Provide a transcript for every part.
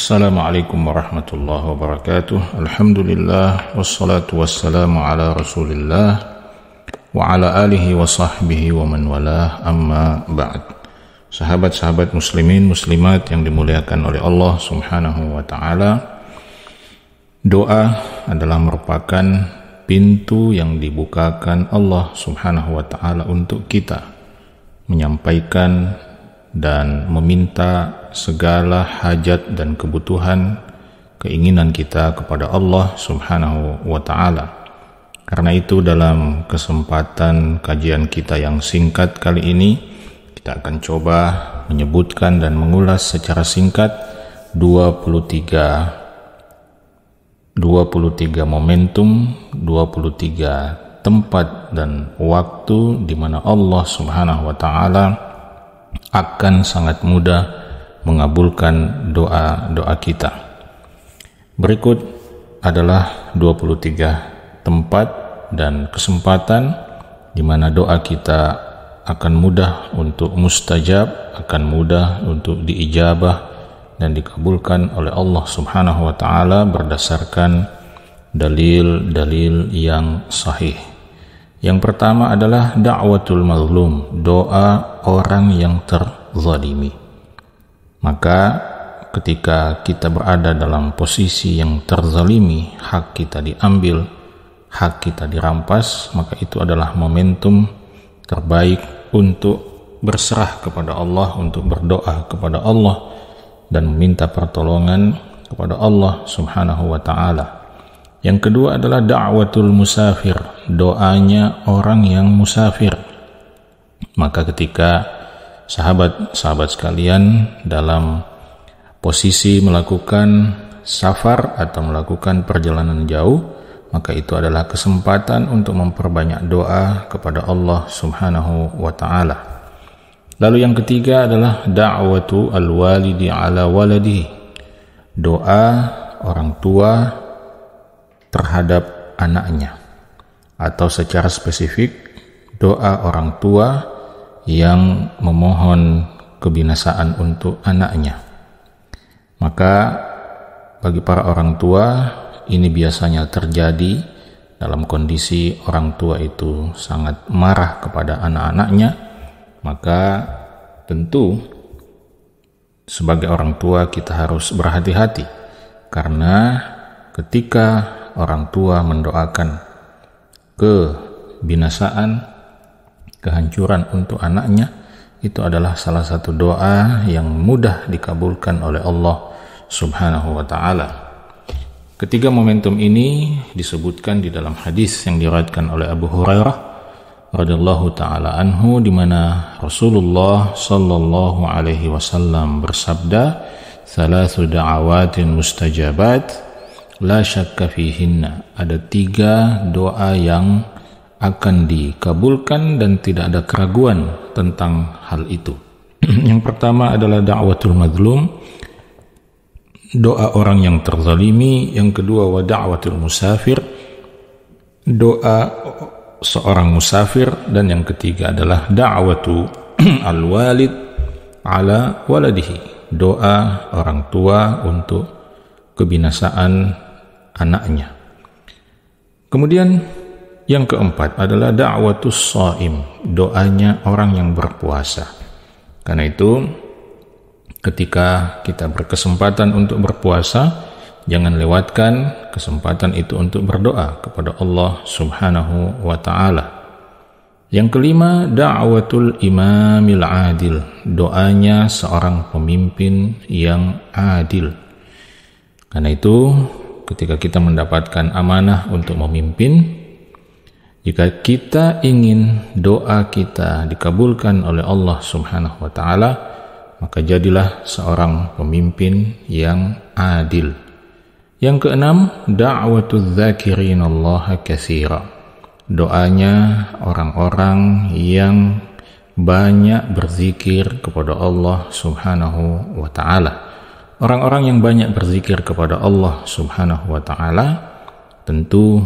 Assalamualaikum warahmatullahi wabarakatuh. Alhamdulillah wassalatu wassalamu ala Rasulillah wa ala alihi wa sahbihi wa man walah, amma ba'd. Sahabat-sahabat muslimin muslimat yang dimuliakan oleh Allah Subhanahu wa taala, doa adalah merupakan pintu yang dibukakan Allah Subhanahu wa taala untuk kita menyampaikan dan meminta segala hajat dan kebutuhan, keinginan kita kepada Allah Subhanahu wa ta'ala. Karena itu dalam kesempatan kajian kita yang singkat kali ini, kita akan coba menyebutkan dan mengulas secara singkat 23 momentum, 23 tempat dan waktu di mana Allah Subhanahu wa ta'ala akan sangat mudah mengabulkan doa-doa kita. Berikut adalah 23 tempat dan kesempatan di mana doa kita akan mudah untuk mustajab, akan mudah untuk diijabah dan dikabulkan oleh Allah Subhanahu wa taala berdasarkan dalil-dalil yang sahih. Yang pertama adalah da'watul mazlum, doa orang yang terzalimi. Maka ketika kita berada dalam posisi yang terzalimi, hak kita diambil, hak kita dirampas, maka itu adalah momentum terbaik untuk berserah kepada Allah, untuk berdoa kepada Allah dan meminta pertolongan kepada Allah Subhanahu wa taala. Yang kedua adalah da'watul musafir, doanya orang yang musafir. Maka ketika sahabat-sahabat sekalian dalam posisi melakukan safar atau melakukan perjalanan jauh, maka itu adalah kesempatan untuk memperbanyak doa kepada Allah Subhanahu wa ta'ala. Lalu yang ketiga adalah da'watu al-walidi ala waladihi, doa orang tua terhadap anaknya, atau secara spesifik doa orang tua yang memohon kebinasaan untuk anaknya. Maka bagi para orang tua ini biasanya terjadi dalam kondisi orang tua itu sangat marah kepada anak-anaknya. Maka tentu sebagai orang tua kita harus berhati-hati, karena ketika orang tua mendoakan kebinasaan, kehancuran untuk anaknya, itu adalah salah satu doa yang mudah dikabulkan oleh Allah Subhanahu wa ta'ala. Ketiga momentum ini disebutkan di dalam hadis yang diriwayatkan oleh Abu Hurairah radhiyallahu taala anhu, di mana Rasulullah sallallahu alaihi wasallam bersabda, "Thalathu da'awatin mustajabat la syakka fihinna." Ada 3 doa yang akan dikabulkan dan tidak ada keraguan tentang hal itu. Yang pertama adalah da'watul mazlum, doa orang yang terzalimi. Yang kedua wa da'watul musafir, doa seorang musafir. Dan yang ketiga adalah da'watu al-walid ala waladihi, doa orang tua untuk kebinasaan anaknya. Kemudian yang keempat adalah da'watus shaim, doanya orang yang berpuasa. Karena itu ketika kita berkesempatan untuk berpuasa, jangan lewatkan kesempatan itu untuk berdoa kepada Allah Subhanahu wa ta'ala. Yang kelima, da'watul imamil adil, doanya seorang pemimpin yang adil. Karena itu ketika kita mendapatkan amanah untuk memimpin, jika kita ingin doa kita dikabulkan oleh Allah Subhanahu wa ta'ala, maka jadilah seorang pemimpin yang adil. Yang keenam, da'watul dzakirinallaha katsira, doanya orang-orang yang banyak berzikir kepada Allah Subhanahu wa ta'ala. Orang-orang yang banyak berzikir kepada Allah Subhanahu wa ta'ala tentu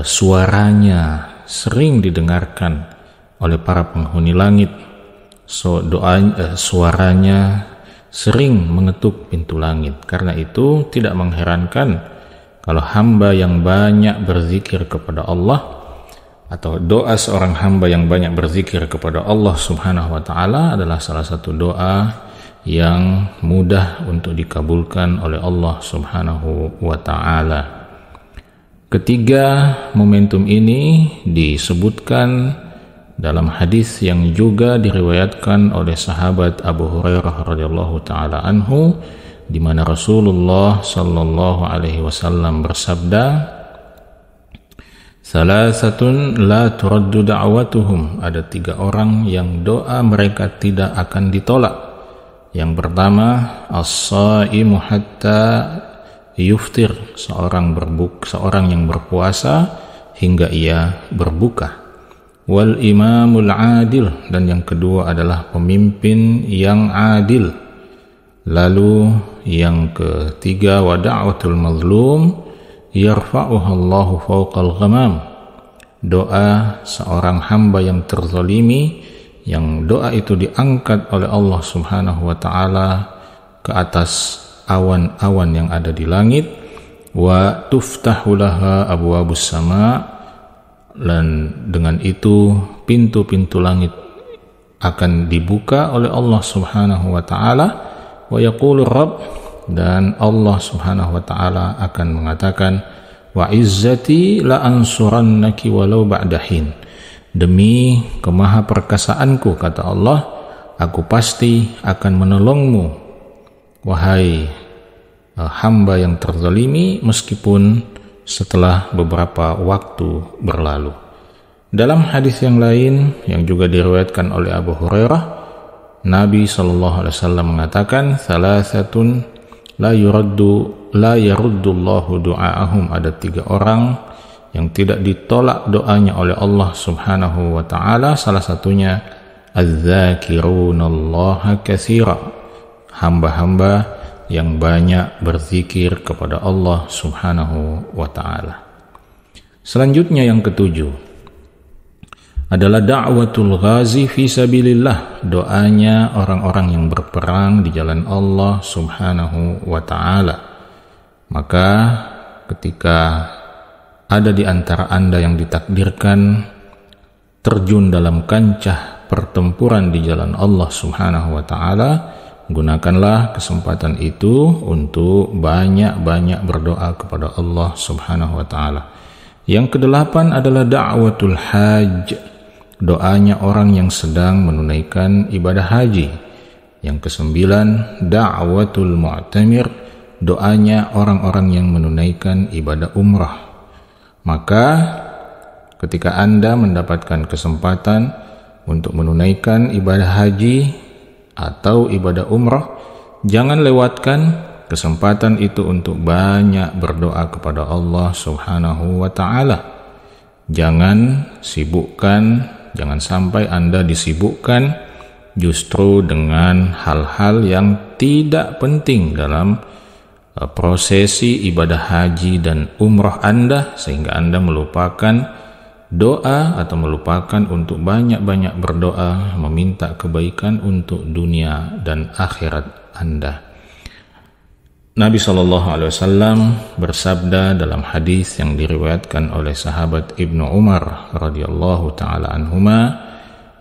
suaranya sering didengarkan oleh para penghuni langit. Suaranya sering mengetuk pintu langit. Karena itu tidak mengherankan kalau hamba yang banyak berzikir kepada Allah, atau doa seorang hamba yang banyak berzikir kepada Allah Subhanahu wa ta'ala adalah salah satu doa yang mudah untuk dikabulkan oleh Allah Subhanahu wa ta'ala. Ketiga momentum ini disebutkan dalam hadis yang juga diriwayatkan oleh sahabat Abu Hurairah radhiyallahu taala anhu, di mana Rasulullah sallallahu alaihi wasallam bersabda, "Salasatun la turaddu da'watuhum." Ada 3 orang yang doa mereka tidak akan ditolak. Yang pertama, as-shaimu hatta yuftir, seorang yang berpuasa hingga ia berbuka. Wal imamul adil, dan yang kedua adalah pemimpin yang adil. Lalu yang ketiga, wa da'watul mazlum yarfa'uha Allahu fawqal ghamam, doa seorang hamba yang terzalimi, yang doa itu diangkat oleh Allah Subhanahu wa ta'ala ke atas awan-awan yang ada di langit. Wa tuftahu laha abwabus sama, dan dengan itu pintu-pintu langit akan dibuka oleh Allah Subhanahu wa ta'ala. Wa yaqulu Rabb, dan Allah Subhanahu wa ta'ala akan mengatakan, wa izzati la ansurannaki walau ba'dahin, demi kemahaperkasaanku, kata Allah, aku pasti akan menolongmu wahai hamba yang terzalimi, meskipun setelah beberapa waktu berlalu. Dalam hadis yang lain yang juga diriwayatkan oleh Abu Hurairah, Nabi SAW mengatakan, salasatun la yaruddullahu du'aahum, ada 3 orang yang tidak ditolak doanya oleh Allah Subhanahu wa ta'ala. Salah satunya az-zakirunallaha katsira, hamba-hamba yang banyak berzikir kepada Allah Subhanahu wa ta'ala. Selanjutnya yang ketujuh adalah da'watul ghazi fi sabilillah, doanya orang-orang yang berperang di jalan Allah Subhanahu wa ta'ala. Maka ketika ada di antara Anda yang ditakdirkan terjun dalam kancah pertempuran di jalan Allah Subhanahu wa ta'ala, gunakanlah kesempatan itu untuk banyak-banyak berdoa kepada Allah Subhanahu wa ta'ala. Yang ke-8 adalah da'watul hajj, doanya orang yang sedang menunaikan ibadah haji. Yang ke-9 da'watul mu'tamir, doanya orang-orang yang menunaikan ibadah umrah. Maka ketika Anda mendapatkan kesempatan untuk menunaikan ibadah haji atau ibadah umrah, jangan lewatkan kesempatan itu untuk banyak berdoa kepada Allah Subhanahu wa ta'ala. Jangan sampai Anda disibukkan justru dengan hal-hal yang tidak penting dalam prosesi ibadah haji dan umrah Anda, sehingga Anda melupakan doa atau melupakan untuk banyak-banyak berdoa meminta kebaikan untuk dunia dan akhirat Anda. Nabi SAW bersabda dalam hadis yang diriwayatkan oleh sahabat Ibnu Umar radhiyallahu taala anhuma,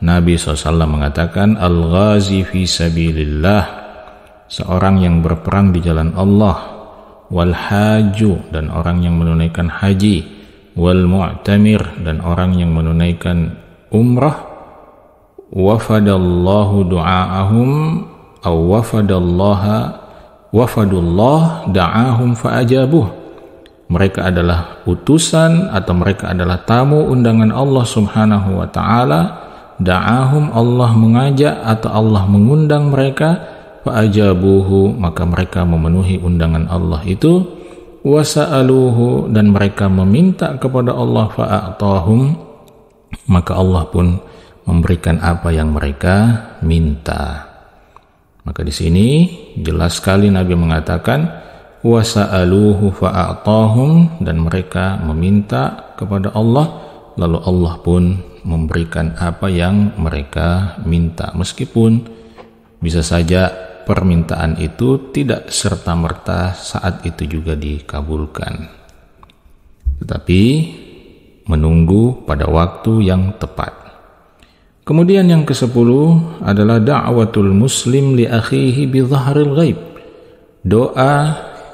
Nabi SAW mengatakan, al-ghazi fi sabilillah, seorang yang berperang di jalan Allah, wal haju, dan orang yang menunaikan haji, wal mu'tamir, dan orang yang menunaikan umrah, wafadallahu du'aahum aw wafadullah da'ahum fa'ajabuh, mereka adalah utusan atau mereka adalah tamu undangan Allah Subhanahu wa ta'ala, da'ahum, Allah mengajak atau Allah mengundang mereka, fa'ajabuhu, maka mereka memenuhi undangan Allah itu, wasa'aluhu, dan mereka meminta kepada Allah, fa'atahum, maka Allah pun memberikan apa yang mereka minta. Maka di sini jelas sekali Nabi mengatakan wasa'aluhu fa'atahum, dan mereka meminta kepada Allah, lalu Allah pun memberikan apa yang mereka minta. Meskipun bisa saja permintaan itu tidak serta-merta saat itu juga dikabulkan, tetapi menunggu pada waktu yang tepat. Kemudian yang ke-10 adalah da'watul muslim li akhihi bi dhahril ghaib. Doa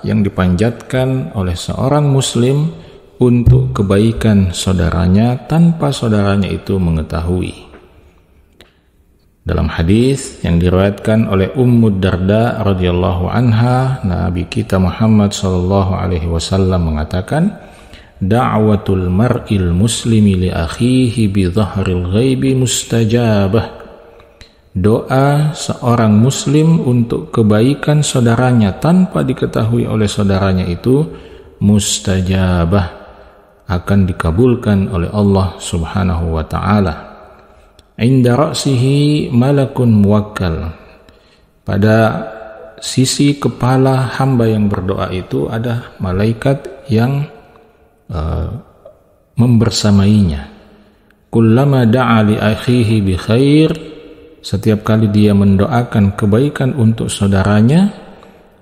yang dipanjatkan oleh seorang muslim untuk kebaikan saudaranya tanpa saudaranya itu mengetahui. Dalam hadis yang diriwayatkan oleh Ummu Darda radhiyallahu anha, Nabi kita Muhammad sallallahu alaihi wasallam mengatakan, da'watul mar'il muslimi li akhihi bi dhahril ghaibi mustajabah. Doa seorang muslim untuk kebaikan saudaranya tanpa diketahui oleh saudaranya itu mustajabah, akan dikabulkan oleh Allah Subhanahu wa taala. Inda ra'sihi malakun muwakkal. Pada sisi kepala hamba yang berdoa itu ada malaikat yang membersamainya. Kullama da'a li akhihi bi khair, setiap kali dia mendoakan kebaikan untuk saudaranya,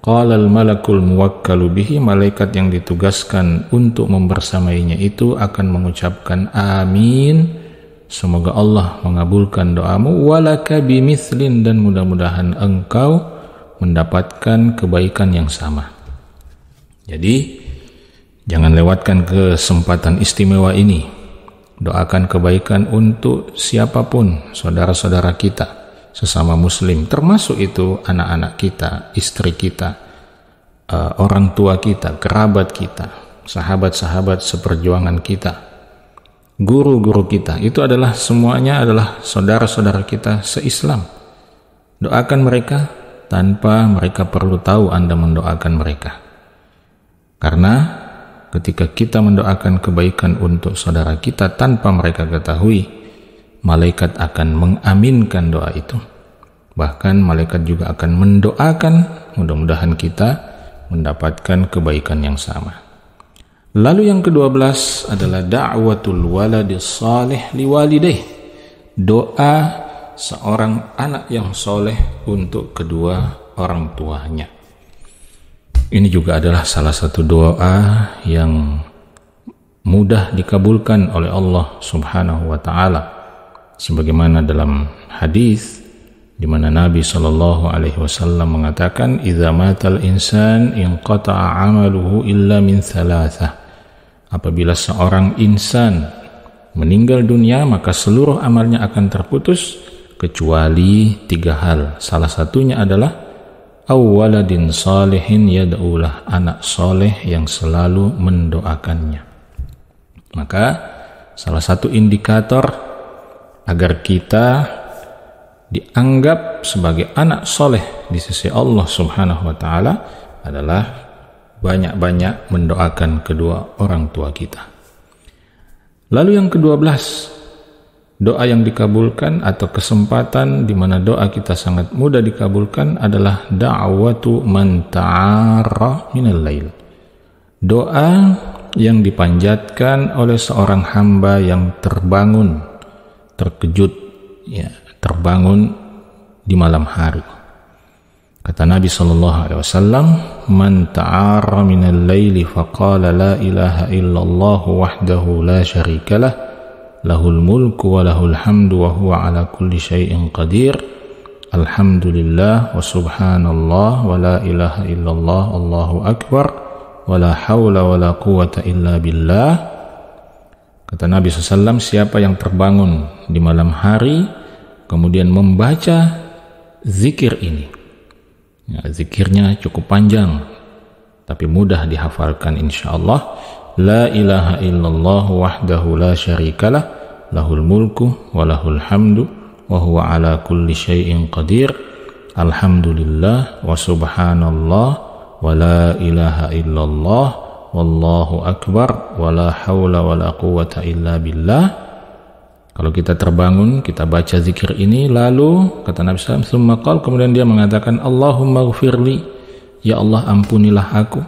qala al malakul muwakkalu bihi, malaikat yang ditugaskan untuk membersamainya itu akan mengucapkan amin, semoga Allah mengabulkan doamu, walaka bimithlin, dan mudah-mudahan engkau mendapatkan kebaikan yang sama. Jadi jangan lewatkan kesempatan istimewa ini. Doakan kebaikan untuk siapapun, saudara-saudara kita, sesama muslim, termasuk itu anak-anak kita, istri kita, orang tua kita, kerabat kita, sahabat-sahabat seperjuangan kita, guru-guru kita. Itu adalah semuanya adalah saudara-saudara kita se-Islam. Doakan mereka tanpa mereka perlu tahu Anda mendoakan mereka. Karena ketika kita mendoakan kebaikan untuk saudara kita tanpa mereka ketahui, malaikat akan mengaminkan doa itu. Bahkan malaikat juga akan mendoakan mudah-mudahan kita mendapatkan kebaikan yang sama. Lalu yang ke-12 adalah da'watul waladis salih liwalidayh. Doa seorang anak yang soleh untuk kedua orang tuanya. Ini juga adalah salah satu doa yang mudah dikabulkan oleh Allah Subhanahu wa taala, sebagaimana dalam hadis di mana Nabi sallallahu alaihi wasallam mengatakan, idza matal insan inqata'a 'amaluhu illa min thalathah. Apabila seorang insan meninggal dunia, maka seluruh amalnya akan terputus kecuali 3 hal. Salah satunya adalah awwaladin salihin yad'ulah, anak soleh yang selalu mendoakannya. Maka salah satu indikator agar kita dianggap sebagai anak soleh di sisi Allah Subhanahu wa taala adalah banyak-banyak mendoakan kedua orang tua kita. Lalu yang ke-12, doa yang dikabulkan atau kesempatan di mana doa kita sangat mudah dikabulkan adalah da'watu man ta'arra minal lail. Doa yang dipanjatkan oleh seorang hamba yang terbangun, terkejut, terbangun di malam hari. Kata Nabi SAW, man ta'arra minal laili faqala la ilaha illallah wahdahu la syarikalah, lahul mulku wa lahul hamdu wa huwa ala kulli syai'in qadir, alhamdulillah wa subhanallah wa la ilaha illallah allahu akbar wa la hawla wa la quwata illa billah. Kata Nabi SAW, siapa yang terbangun di malam hari kemudian membaca zikir ini, zikirnya cukup panjang tapi mudah dihafalkan insyaallah. La ilaha illallah wahdahu la syarikalah, lahul mulku wa lahul hamdu wa huwa ala kulli syai'in qadir, alhamdulillah wa subhanallah wa la ilaha illallah wallahu akbar wa la hawla wa la quwata illa billah. Kalau kita terbangun, kita baca zikir ini, lalu kata Nabi SAW, summa qala, kemudian dia mengatakan Allahumma ghfirli, ya Allah ampunilah aku.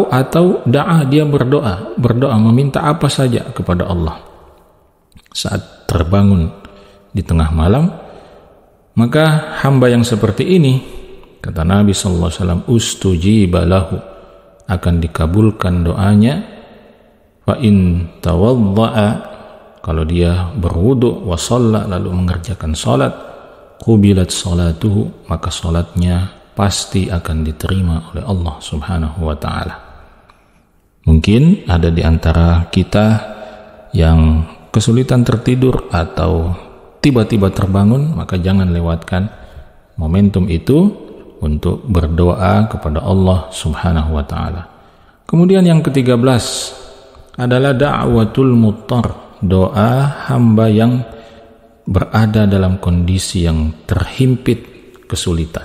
Atau da'a, dia berdoa meminta apa saja kepada Allah saat terbangun di tengah malam. Maka hamba yang seperti ini Kata Nabi sallallahu alaihi wasallam, ustujiba lahu, akan dikabulkan doanya. Fa in tawadda'a, kalau dia berwudu, wa shalla, lalu mengerjakan salat, qubilat salatuhu, maka salatnya pasti akan diterima oleh Allah Subhanahu wa taala. Mungkin ada di antara kita yang kesulitan tertidur atau tiba-tiba terbangun, maka jangan lewatkan momentum itu untuk berdoa kepada Allah Subhanahu wa taala. Kemudian yang ke-13 adalah da'watul muttar, doa hamba yang berada dalam kondisi yang terhimpit kesulitan.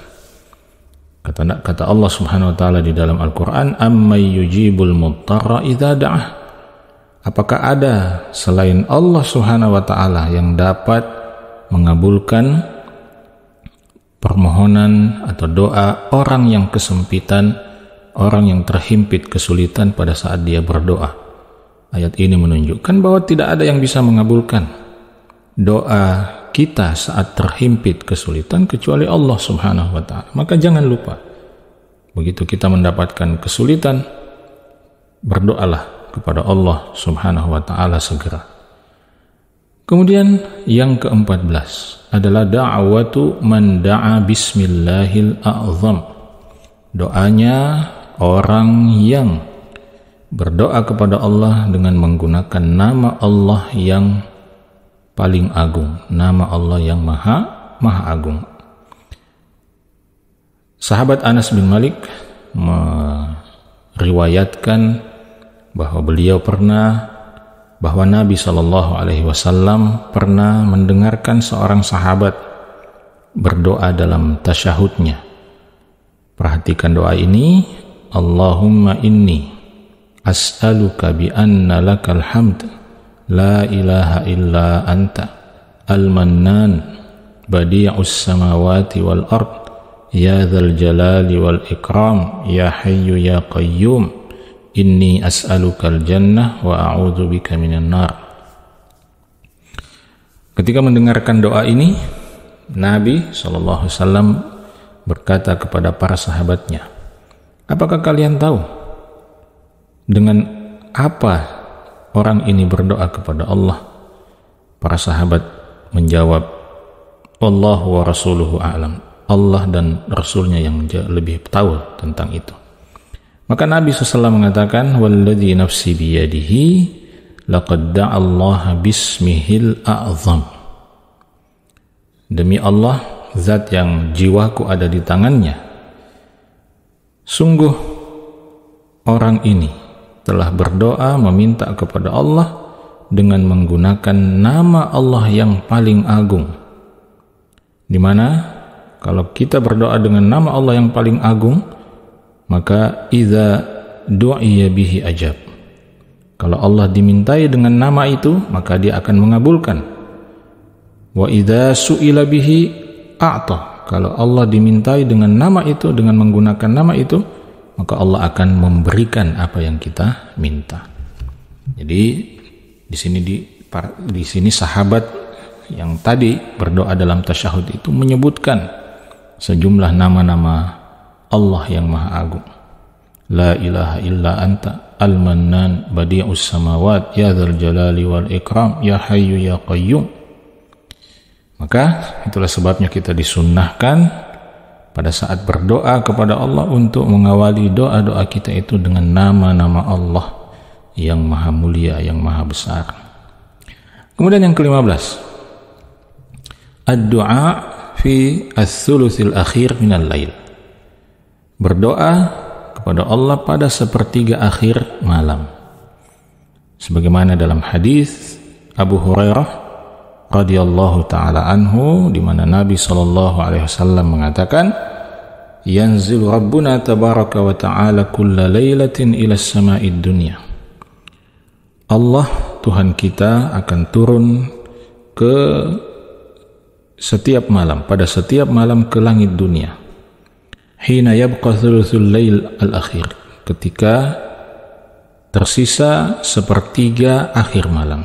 Kata Allah Subhanahu wa taala di dalam Al-Qur'an, "Amman yujibul muttarra idza da'ah." Apakah ada selain Allah Subhanahu wa taala yang dapat mengabulkan permohonan atau doa orang yang kesempitan, orang yang terhimpit kesulitan pada saat dia berdoa? Ayat ini menunjukkan bahwa tidak ada yang bisa mengabulkan doa kita saat terhimpit kesulitan kecuali Allah Subhanahu wa taala. Maka jangan lupa, begitu kita mendapatkan kesulitan, berdoalah kepada Allah Subhanahu wa taala segera. Kemudian yang ke-14 adalah da'watu man da'a bismillahil a'zam. Doanya orang yang berdoa kepada Allah dengan menggunakan nama Allah yang paling agung, nama Allah yang maha agung. Sahabat Anas bin Malik meriwayatkan bahwa Nabi SAW pernah mendengarkan seorang sahabat berdoa dalam tasyahudnya. Perhatikan doa ini, Allahumma inni as'aluka bi anna lakal hamd la ilaha illa anta al-mannan badi'us samawati wal ard ya dzal jalali wal ikram ya hayyu ya qayyum inni as'alukal jannah wa a'udzu bika minan nar. Ketika mendengarkan doa ini, Nabi SAW berkata kepada para sahabatnya, apakah kalian tahu dengan apa orang ini berdoa kepada Allah? Para sahabat menjawab, Allahu wa rasuluhu a'lam. Allah dan Rasulnya yang lebih tahu tentang itu. Maka Nabi SAW mengatakan, walladzi nafsi biyadihi laqad da'a Allah bismihil a'zam. Demi Allah, zat yang jiwaku ada di tangannya, sungguh orang ini telah berdoa meminta kepada Allah dengan menggunakan nama Allah yang paling agung. Di mana kalau kita berdoa dengan nama Allah yang paling agung, maka idza du'iya bihi ajab. Kalau Allah dimintai dengan nama itu, maka dia akan mengabulkan. Wa idza su'ila bihi a'ta. Kalau Allah dimintai dengan nama itu, dengan menggunakan nama itu, maka Allah akan memberikan apa yang kita minta. Jadi di sini sahabat yang tadi berdoa dalam tasyahud itu menyebutkan sejumlah nama-nama Allah yang Maha Agung. La ilaha illa anta al-mannan badi'us samawat ya dzal jalali wal ikram ya hayyu ya qayyum. Maka itulah sebabnya kita disunnahkan pada saat berdoa kepada Allah untuk mengawali doa-doa kita itu dengan nama-nama Allah yang maha mulia, yang maha besar. Kemudian yang ke-15, ad-du'a fi ats-tsulusil akhir minal lail. Berdoa kepada Allah pada sepertiga akhir malam. Sebagaimana dalam hadis Abu Hurairah radhiyallahu taala anhu, di mana Nabi sallallahu alaihi wasallam mengatakan, yanzilu rabbuna tabaraka wa ta'ala kulla lailatin ila as-sama'id dunya. Allah Tuhan kita akan turun ke setiap malam, pada setiap malam ke langit dunia. Hina yabqa thuluthul lail al-akhir, ketika tersisa sepertiga akhir malam.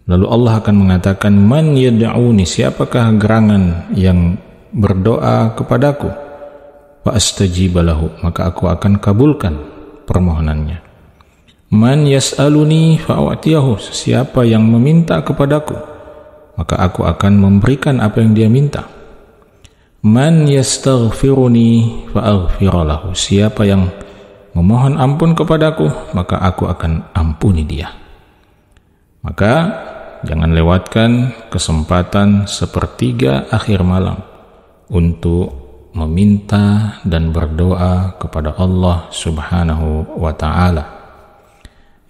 Lalu Allah akan mengatakan, man yad'uni, siapakah gerangan yang berdoa kepadaku? fa astajiba lahu, maka aku akan kabulkan permohonannya. Man yas'aluni fa a'tiyahu, siapa yang meminta kepadaku, maka aku akan memberikan apa yang dia minta. Man yastaghfiruni fa aghfir lahu, siapa yang memohon ampun kepadaku, maka aku akan ampuni dia. Maka jangan lewatkan kesempatan sepertiga akhir malam untuk meminta dan berdoa kepada Allah Subhanahu wa ta'ala.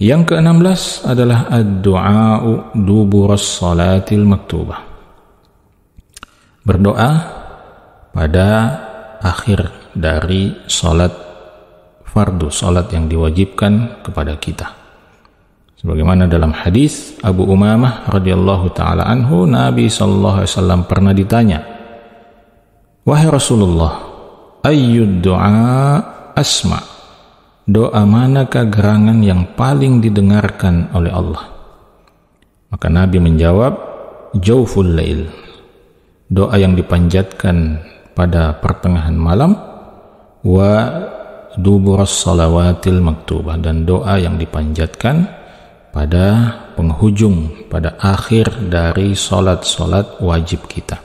Yang ke-16 adalah ad-du'a'u duburas salatil maktubah. Berdoa pada akhir dari salat fardu, salat yang diwajibkan kepada kita. Sebagaimana dalam hadis Abu Umamah radhiyallahu taala anhu, Nabi sallallahu alaihi wasallam pernah ditanya, "Wahai Rasulullah, ayyud du'a asma'?" Doa manakah gerangan yang paling didengarkan oleh Allah? Maka Nabi menjawab, Jawful Lail, doa yang dipanjatkan pada pertengahan malam, wa duburas salawatil maktubah, dan doa yang dipanjatkan pada penghujung, pada akhir dari solat-solat wajib kita.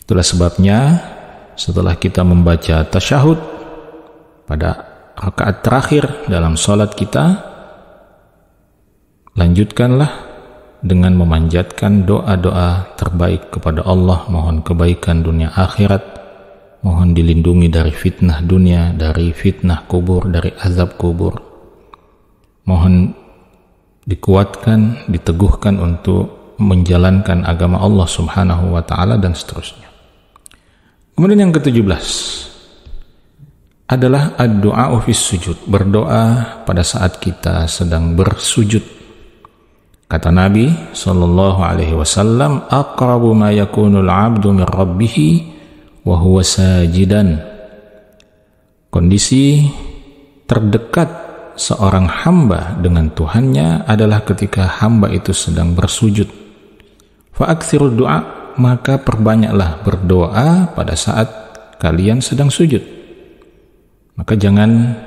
Itulah sebabnya setelah kita membaca tasyahud pada rakaat terakhir dalam salat kita, lanjutkanlah dengan memanjatkan doa-doa terbaik kepada Allah, mohon kebaikan dunia akhirat, mohon dilindungi dari fitnah dunia, dari fitnah kubur, dari azab kubur, mohon dikuatkan, diteguhkan untuk menjalankan agama Allah Subhanahu wa ta'ala, dan seterusnya. Kemudian yang ke-17 adalah ad-du'a fis sujud, berdoa pada saat kita sedang bersujud. Kata Nabi sallallahu alaihi wasallam, aqrabu ma yakunul 'abdu min rabbih wa huwa sajidan. Kondisi terdekat seorang hamba dengan Tuhannya adalah ketika hamba itu sedang bersujud. Fa aktsirud du'a, maka perbanyaklah berdoa pada saat kalian sedang sujud. Maka jangan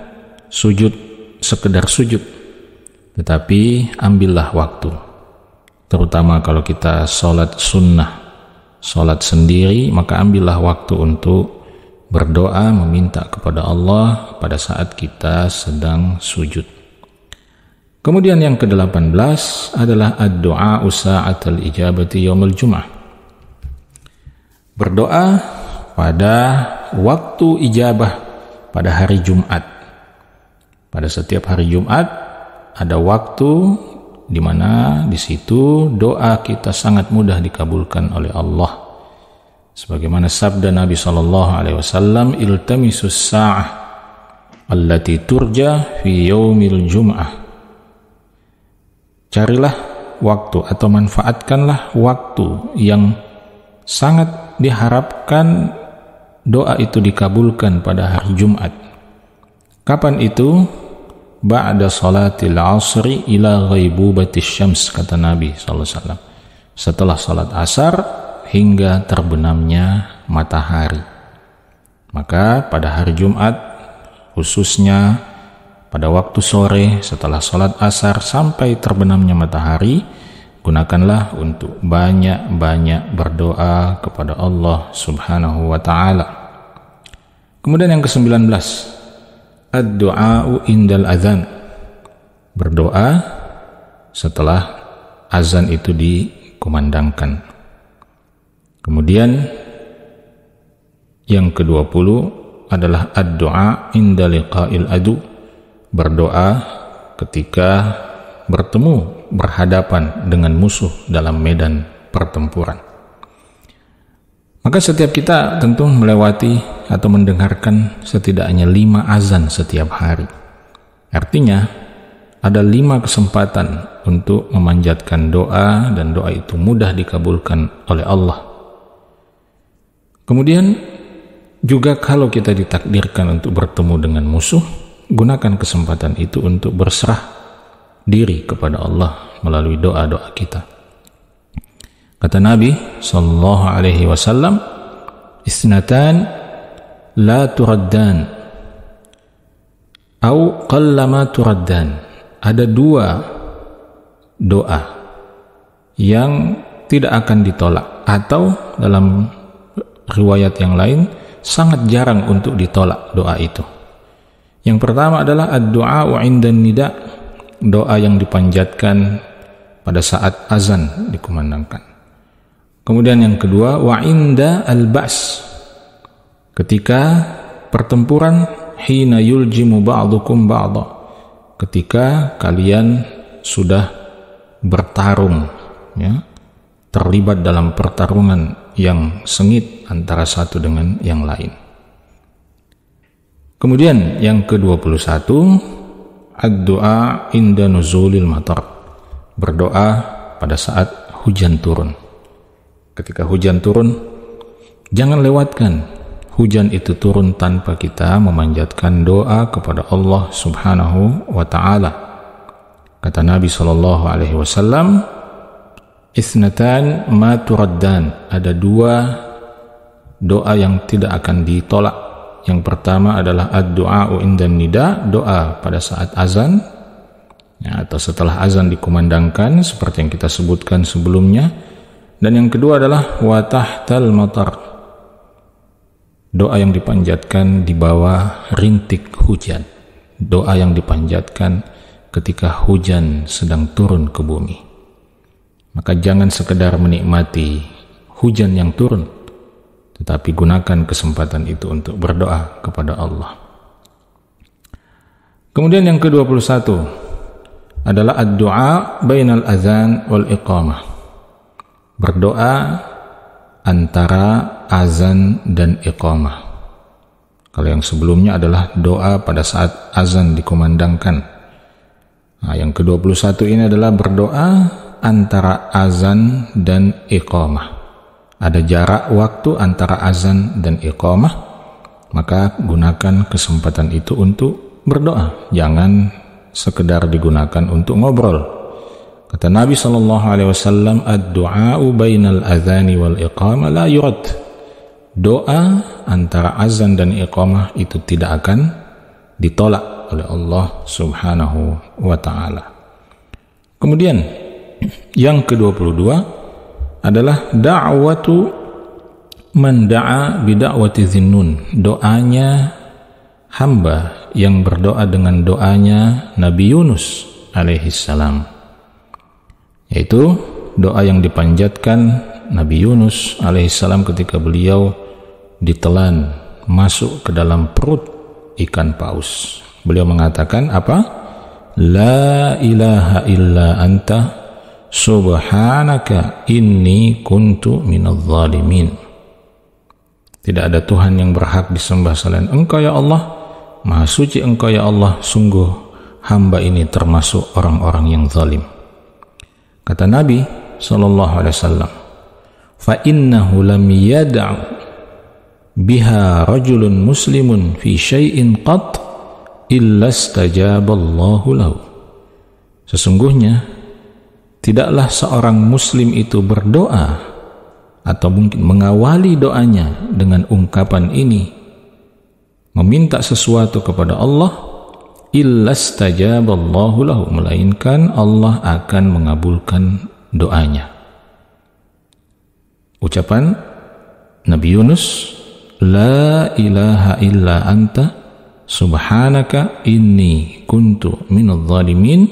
sujud sekedar sujud, tetapi ambillah waktu. Terutama kalau kita sholat sunnah, sholat sendiri, maka ambillah waktu untuk berdoa, meminta kepada Allah pada saat kita sedang sujud. Kemudian yang ke-18 adalah ad-du'a sa'atal ijabati yaumul jum'ah. Berdoa pada waktu ijabah pada hari Jumat. Pada setiap hari Jumat ada waktu di mana di situ doa kita sangat mudah dikabulkan oleh Allah. Sebagaimana sabda Nabi sallallahu alaihi wasallam, iltamisus sa'ah allati turja fi yaumil jum'ah. Carilah waktu atau manfaatkanlah waktu yang sangat diharapkan doa itu dikabulkan pada hari Jumat. Kapan itu? Ba'da salatil asri ila ghaibubatis syams, kata Nabi SAW. Setelah salat asar hingga terbenamnya matahari. Maka pada hari Jumat, khususnya pada waktu sore setelah salat asar sampai terbenamnya matahari, gunakanlah untuk banyak-banyak berdoa kepada Allah Subhanahu wa ta'ala. Kemudian yang ke-19, ad-du'a'u indal azan, berdoa setelah azan itu dikumandangkan. Kemudian yang ke-20 adalah ad-du'a inda liqa'il adu, berdoa ketika bertemu, berhadapan dengan musuh dalam medan pertempuran. Maka setiap kita tentu melewati atau mendengarkan setidaknya 5 azan setiap hari. Artinya ada 5 kesempatan untuk memanjatkan doa, dan doa itu mudah dikabulkan oleh Allah. Kemudian juga kalau kita ditakdirkan untuk bertemu dengan musuh, gunakan kesempatan itu untuk berserah diri kepada Allah melalui doa-doa kita. Kata Nabi sallallahu alaihi wasallam, isnatan la turaddan au qallama turaddan. Ada dua doa yang tidak akan ditolak, atau dalam riwayat yang lain sangat jarang untuk ditolak doa itu. Yang pertama adalah ad-du'a 'indan nida, doa yang dipanjatkan pada saat azan dikumandangkan. Kemudian yang kedua, wa 'inda al-ba's, ketika pertempuran, hina yuljimu ba'dukum ba'dha, ketika kalian sudah bertarung, ya, terlibat dalam pertarungan yang sengit antara satu dengan yang lain. Kemudian yang ke-21, ad-du'a inda nuzulil matar, berdoa pada saat hujan turun. Ketika hujan turun, jangan lewatkan hujan itu turun tanpa kita memanjatkan doa kepada Allah Subhanahu wa ta'ala. Kata Nabi SAW, isnatan ma turaddan, ada dua doa yang tidak akan ditolak. Yang pertama adalah ad-du'a indan nida, doa pada saat azan, ya, atau setelah azan dikumandangkan seperti yang kita sebutkan sebelumnya. Dan yang kedua adalah wa tahtal matar, doa yang dipanjatkan di bawah rintik hujan, doa yang dipanjatkan ketika hujan sedang turun ke bumi. Maka jangan sekedar menikmati hujan yang turun, tetapi gunakan kesempatan itu untuk berdoa kepada Allah. Kemudian yang ke-21 adalah ad-du'a bainal azan wal iqamah, berdoa antara azan dan iqamah. Kalau yang sebelumnya adalah doa pada saat azan dikumandangkan. Nah, yang ke-21 ini adalah berdoa antara azan dan iqamah. Ada jarak waktu antara azan dan iqamah, maka gunakan kesempatan itu untuk berdoa. Jangan sekedar digunakan untuk ngobrol. Kata Nabi SAW, ad-du'a'u bainal azani wal iqamah la yurad. Doa antara azan dan iqamah itu tidak akan ditolak oleh Allah Subhanahu wa ta'ala. Kemudian yang ke-22 adalah da'watu man da'a bida'wati Zinnun, doanya hamba yang berdoa dengan doanya Nabi Yunus alaihissalam, yaitu doa yang dipanjatkan Nabi Yunus alaihissalam ketika beliau ditelan masuk ke dalam perut ikan paus. Beliau mengatakan apa? La ilaha illa anta subhanaka inni kuntu minadh dhalimin. Tidak ada Tuhan yang berhak disembah selain Engkau ya Allah, Maha suci Engkau ya Allah, sungguh hamba ini termasuk orang-orang yang zalim. Kata Nabi SAW, fa innahu lam yad'u biha rajulun muslimun fi syai'in qat illa istajaballahu lahu. Sesungguhnya tidaklah seorang muslim itu berdoa atau mungkin mengawali doanya dengan ungkapan ini, meminta sesuatu kepada Allah, illa istajaballahu lahu, melainkan Allah akan mengabulkan doanya. Ucapan Nabi Yunus, la ilaha illa anta subhanaka inni kuntu minadh dhalimin.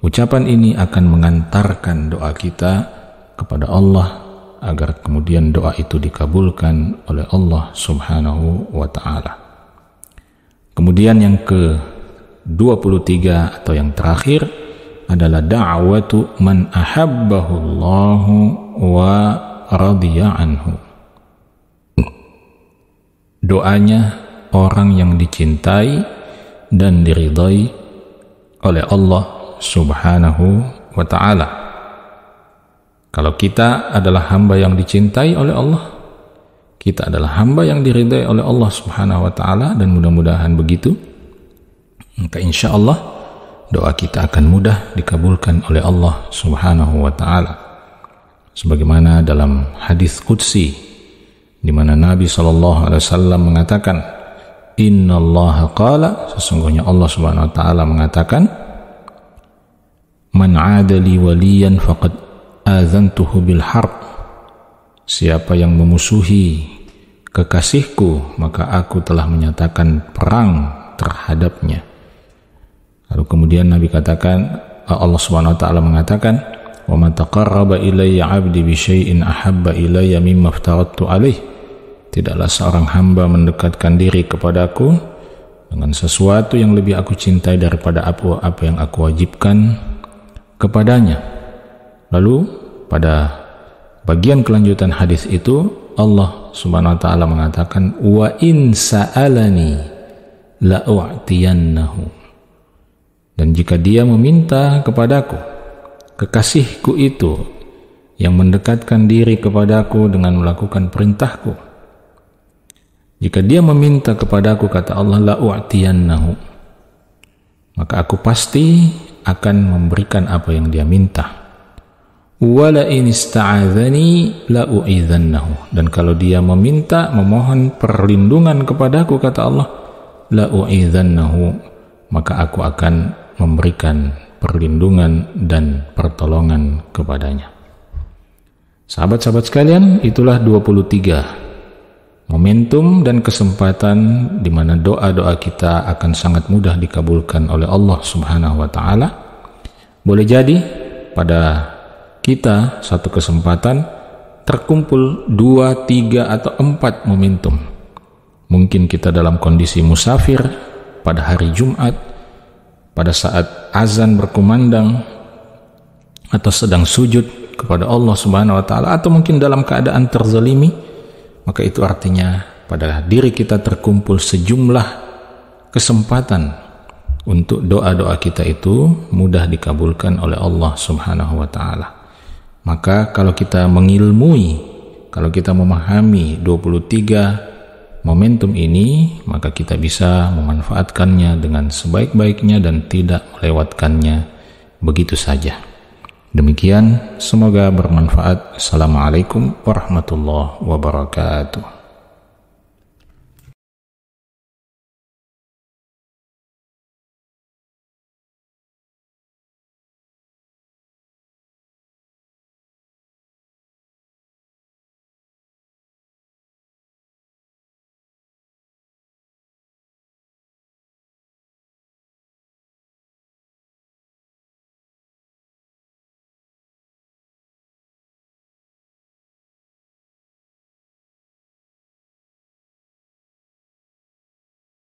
Ucapan ini akan mengantarkan doa kita kepada Allah agar kemudian doa itu dikabulkan oleh Allah Subhanahu wa ta'ala. Kemudian yang ke-23 atau yang terakhir adalah da'watu man ahabbahu Allahu wa radiya anhu. Doanya orang yang dicintai dan diridai oleh Allah Subhanahu wa ta'ala. Kalau kita adalah hamba yang dicintai oleh Allah, kita adalah hamba yang diridai oleh Allah Subhanahu wa ta'ala, dan mudah-mudahan begitu, maka insya Allah doa kita akan mudah dikabulkan oleh Allah Subhanahu wa ta'ala. Sebagaimana dalam hadis qudsi di mana Nabi SAW mengatakan, innallaha qala, sesungguhnya Allah Subhanahu wa taala mengatakan, man 'adali waliyan faqad adzantuhu bil harb, siapa yang memusuhi kekasihku maka aku telah menyatakan perang terhadapnya. Lalu kemudian Nabi katakan, Allah Subhanahu wa taala mengatakan, wa ma taqarraba ilayya 'abdi bi syai'in ahabba ilayya mimma aftaradtu alaih, tidaklah seorang hamba mendekatkan diri kepadaku dengan sesuatu yang lebih aku cintai daripada apa yang aku wajibkan kepadanya. Lalu pada bagian kelanjutan hadis itu Allah Subhanahu wa taala mengatakan, wa in sa'alani la u'tiyannahu, dan jika dia meminta kepadaku, kekasihku itu yang mendekatkan diri kepadaku dengan melakukan perintahku, jika dia meminta kepadaku, kata Allah, la u'tiyannahu, maka aku pasti akan memberikan apa yang dia minta. Wala in ista'adzani la u'idhannahu, dan kalau dia memohon perlindungan kepadaku, kata Allah, la u'idhannahu, maka aku akan memberikan perlindungan dan pertolongan kepadanya. Sahabat-sahabat sekalian, itulah 23 momentum dan kesempatan di mana doa-doa kita akan sangat mudah dikabulkan oleh Allah Subhanahu wa taala. Boleh jadi pada kita satu kesempatan terkumpul 2, 3 atau 4 momentum. Mungkin kita dalam kondisi musafir pada hari Jumat, pada saat azan berkumandang, atau sedang sujud kepada Allah Subhanahu wa taala, atau mungkin dalam keadaan terzalimi, maka itu artinya pada diri kita terkumpul sejumlah kesempatan untuk doa-doa kita itu mudah dikabulkan oleh Allah Subhanahu wa taala. Maka kalau kita mengilmui, kalau kita memahami 23 momentum ini, maka kita bisa memanfaatkannya dengan sebaik-baiknya dan tidak melewatkannya begitu saja. Demikian, semoga bermanfaat. Assalamualaikum warahmatullahi wabarakatuh.